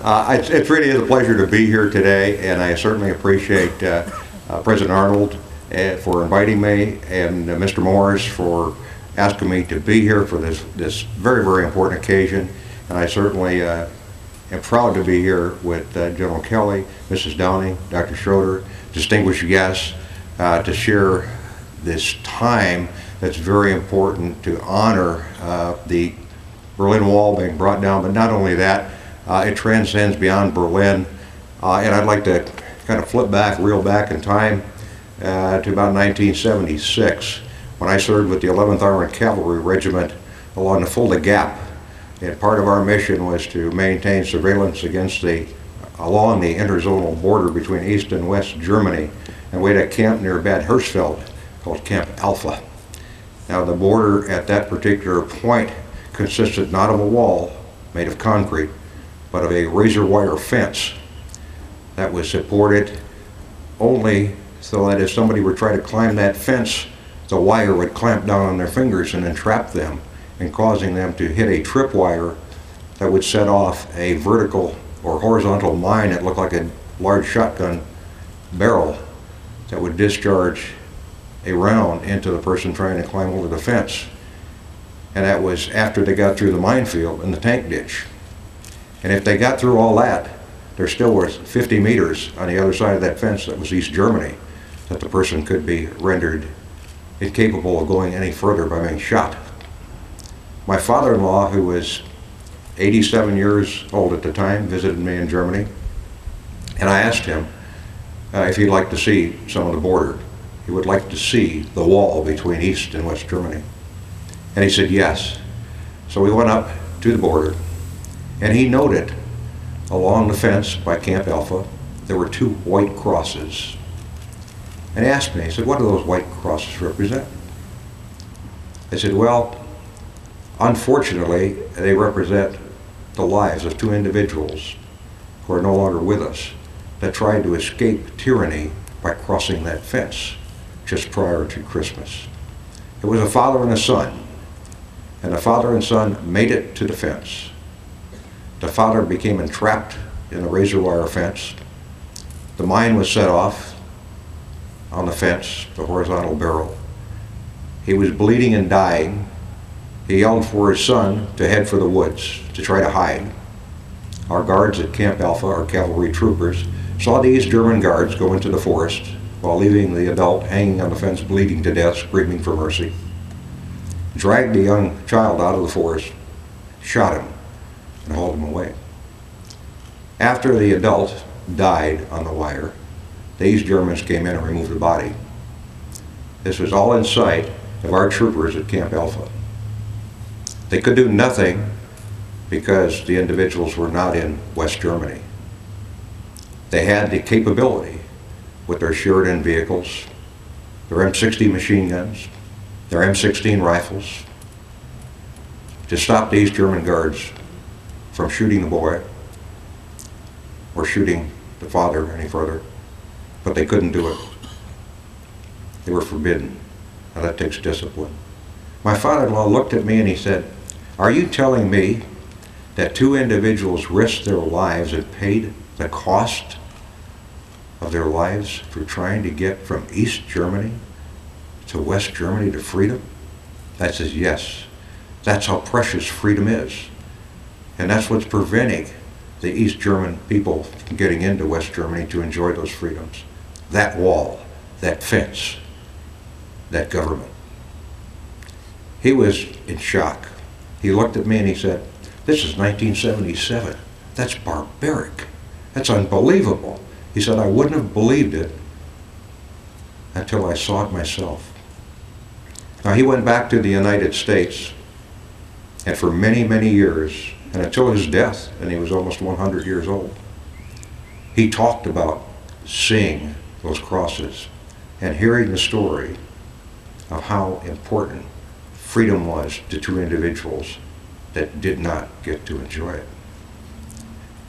It really is a pleasure to be here today, and I certainly appreciate President Arnold for inviting me, and Mr. Morris for asking me to be here for this very, very important occasion. And I certainly am proud to be here with General Kelly, Mrs. Downing, Dr. Schroeder, distinguished guests, to share this time that's very important to honor the Berlin Wall being brought down. But not only that, it transcends beyond Berlin. And I'd like to kind of reel back in time to about 1976, when I served with the 11th Armored Cavalry Regiment along the Fulda Gap. And part of our mission was to maintain surveillance along the interzonal border between East and West Germany. And we had a camp near Bad Hersfeld called Camp Alpha. Now the border at that particular point consisted not of a wall made of concrete, but of a razor wire fence that was supported only so that if somebody were trying to climb that fence, the wire would clamp down on their fingers and entrap them, and causing them to hit a tripwire that would set off a vertical or horizontal mine that looked like a large shotgun barrel that would discharge a round into the person trying to climb over the fence. And that was after they got through the minefield and the tank ditch. And if they got through all that, there still was 50 meters on the other side of that fence that was East Germany, that the person could be rendered incapable of going any further by being shot. My father-in-law, who was 87 years old at the time, visited me in Germany, and I asked him if he'd like to see some of the border. He would like to see the wall between East and West Germany. And he said yes. So we went up to the border, and he noted along the fence by Camp Alpha there were two white crosses. And he asked me, he said, what do those white crosses represent? I said, well, unfortunately, they represent the lives of two individuals who are no longer with us that tried to escape tyranny by crossing that fence just prior to Christmas. It was a father and a son, and the father and son made it to the fence. The father became entrapped in the razor wire fence. The mine was set off on the fence, the horizontal barrel. He was bleeding and dying. He yelled for his son to head for the woods to try to hide. Our guards at Camp Alpha, our cavalry troopers, saw the East German guards go into the forest while leaving the adult hanging on the fence bleeding to death, screaming for mercy. Dragged the young child out of the forest, shot him, and hauled him away. After the adult died on the wire, the East Germans came in and removed the body. This was all in sight of our troopers at Camp Alpha. They could do nothing because the individuals were not in West Germany. They had the capability with their Sheridan vehicles, their M60 machine guns, their M16 rifles, to stop the East German guards from shooting the boy or shooting the father any further, but they couldn't do it. They were forbidden. Now that takes discipline. My father-in-law looked at me and he said, are you telling me that two individuals risked their lives and paid the cost of their lives for trying to get from East Germany to West Germany to freedom? I says, yes. That's how precious freedom is. And that's what's preventing the East German people from getting into West Germany to enjoy those freedoms. That wall, that fence, that government. He was in shock. He looked at me and he said, this is 1977. That's barbaric. That's unbelievable. He said, I wouldn't have believed it until I saw it myself. Now he went back to the United States, and for many, many years, and until his death, and he was almost 100 years old, he talked about seeing those crosses and hearing the story of how important freedom was to two individuals that did not get to enjoy it.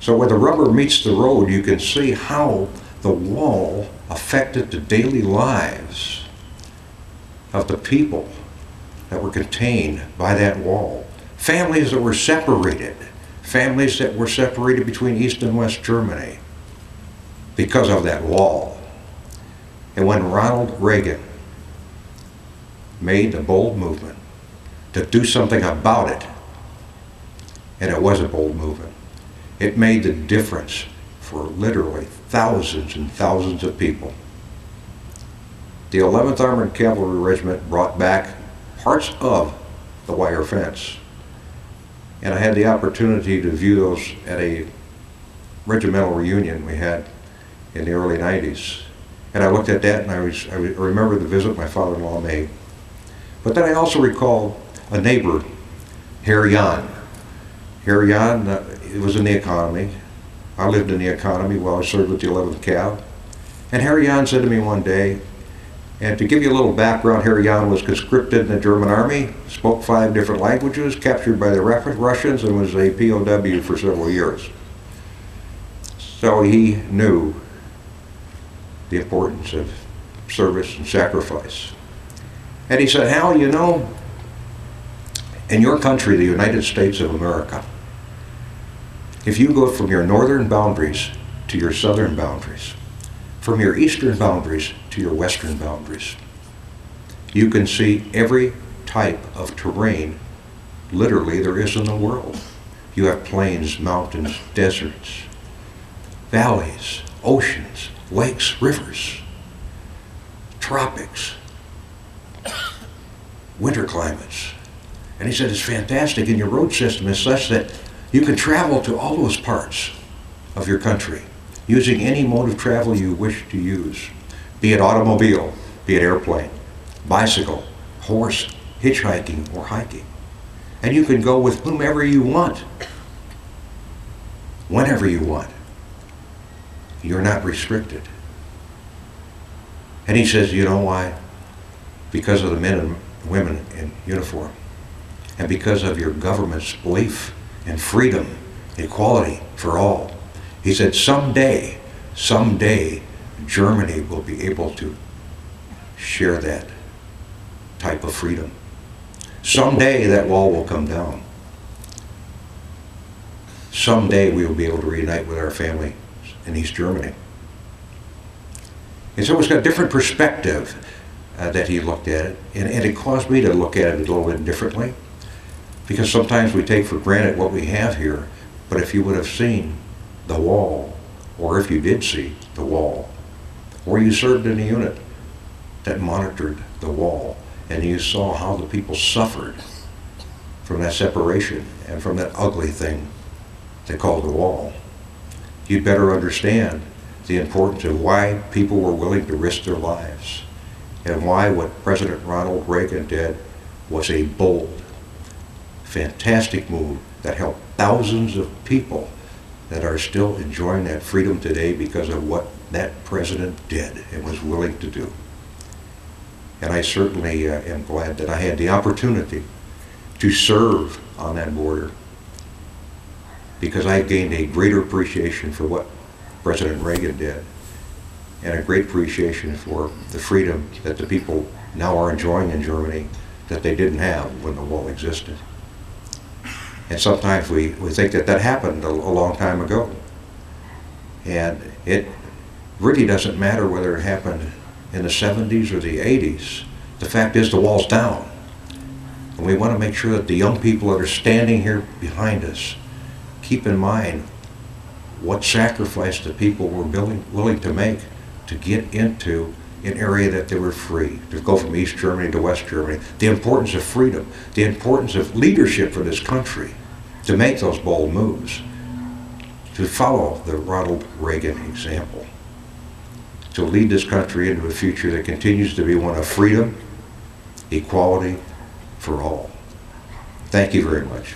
So where the rubber meets the road, you can see how the wall affected the daily lives of the people that were contained by that wall. Families that were separated, families that were separated between East and West Germany because of that wall. And when Ronald Reagan made the bold movement to do something about it, and it was a bold movement, it made the difference for literally thousands and thousands of people. The 11th Armored Cavalry Regiment brought back parts of the wire fence. And I had the opportunity to view those at a regimental reunion we had in the early 90s. And I looked at that and I remember the visit my father-in-law made. But then I also recall a neighbor, Herr Jan. Herr Jan was in the economy. I lived in the economy while I served with the 11th Cav. And Herr Jan said to me one day, and to give you a little background, Herr Jan was conscripted in the German army, spoke 5 different languages, captured by the Russians, and was a POW for several years. So he knew the importance of service and sacrifice. And he said, Hal, you know, in your country, the United States of America, if you go from your northern boundaries to your southern boundaries, from your eastern boundaries to your western boundaries, you can see every type of terrain literally there is in the world. You have plains, mountains, deserts, valleys, oceans, lakes, rivers, tropics, winter climates. And he said it's fantastic, and your road system is such that you can travel to all those parts of your country using any mode of travel you wish to use, be it automobile, be it airplane, bicycle, horse, hitchhiking, or hiking. And you can go with whomever you want, whenever you want. You're not restricted. And he says, you know why? Because of the men and women in uniform, and because of your government's belief in freedom, equality for all. He said, someday, Germany will be able to share that type of freedom. Someday that wall will come down. Someday we will be able to reunite with our family in East Germany. And so it's got a different perspective that he looked at it, and it caused me to look at it a little bit differently, because sometimes we take for granted what we have here, but if you would have seen the wall, or if you did see the wall, or you served in a unit that monitored the wall, and you saw how the people suffered from that separation and from that ugly thing they called the wall, you'd better understand the importance of why people were willing to risk their lives, and why what President Ronald Reagan did was a bold, fantastic move that helped thousands of people that are still enjoying that freedom today because of what that president did and was willing to do. And I certainly am glad that I had the opportunity to serve on that border, because I gained a greater appreciation for what President Reagan did, and a great appreciation for the freedom that the people now are enjoying in Germany that they didn't have when the wall existed. And sometimes we think that that happened a long time ago. And it really doesn't matter whether it happened in the 70s or the 80s. The fact is the wall's down. And we want to make sure that the young people that are standing here behind us keep in mind what sacrifice the people were willing to make to get into an area that they were free, to go from East Germany to West Germany, the importance of freedom, the importance of leadership for this country, to make those bold moves, to follow the Ronald Reagan example, to lead this country into a future that continues to be one of freedom, equality for all. Thank you very much.